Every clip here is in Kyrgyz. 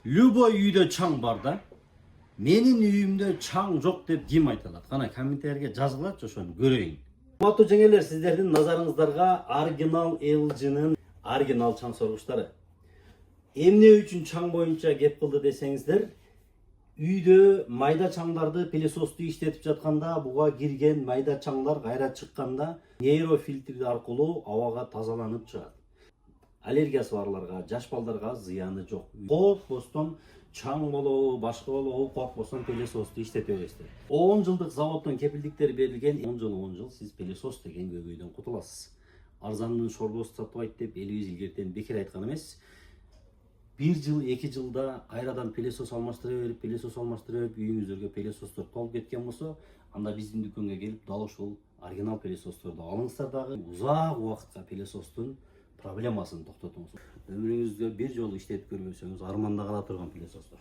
Любой үйдө чаң бар да. Менин үйүмдө чаң жок деп ким айта алат? Кана комментарийге жазгылачы, ошону көрөйүн. Урматтуу жеңелер, сиздердин назарыңыздарга оригинал LG'нын оригинал чаң соргучтары. Эмне үчүн чаң боюнча кеп кылды десеңиздер, үйдө майда чаңдарды пылесосту иштетип жатканда буга кирген майда чаңдар кайра чыкканда нейрофильтр аркылуу абага тазаланып чыгат. Аллергиясы барларга, жаш балдарга зыяны жок. Коркпостон чаң болобу, башка болобу, коркпостон пылесосту иштете бересиздер. 10 жылдык заводдон кепилдиктер берилген. 10 жыл сиз пылесос деген көйгөйдөн кутуласыз. Арзандын шорбосу сатпайт деп элибиз илгертен бекер айткан эмес. 1 жыл, 2 жылда кайрадан пылесос алмаштыра берип, үйүңүздөргө пылесостор толуп кеткен болсо, анда биздин дүкөнгө келип дал ушул оригинал пылесосторду алыңыздар дагы узак убакытка пылесостун проблемасын токтотуңуз. Өмүрүңүздө 1 жолу иштетип көрбөсөңүз арманда кала турган пылесостор.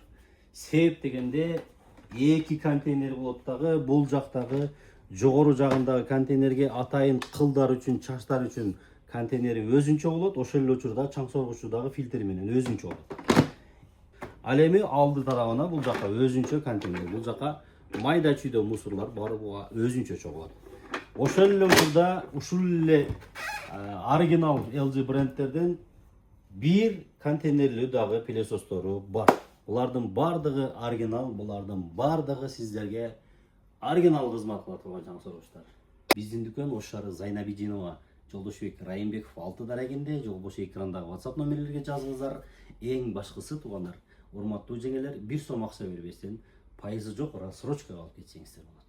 Себеп дегенде 2 контейнер болот дагы, бул жактагы жогору жагындагы контейнерге атайын кылдар үчүн, чачтар үчүн контейнери өзүнчө болот, ошол эле учурда чаң соргучу дагы фильтр менен өзүнчө болот. Ал эми алды тарабына бул жака өзүнчө контейнер, бул жака майда чүйдө мусорлор бары буга өзүнчө чогулат. Ошол эле учурда ушул эле оригинал LG брендтерден бир контейнерлүү дагы пылесостору бар. Булардын бардыгы оригинал, булардын бардыгы сиздерге оригинал кызмат кыла турган чаң соргучтар. Биздин дүкөн Ош шаары Зайнабидинова, Жолдошбек Райымбеков 6 дарегинде, жолбош экрандагы WhatsApp номерлерге жазыңыздар. Эң башкысы туугандар, урматтуу жеңелер, 1 сом акча бербестен пайызы жок рассрочкага алып кетсеңиздер болот.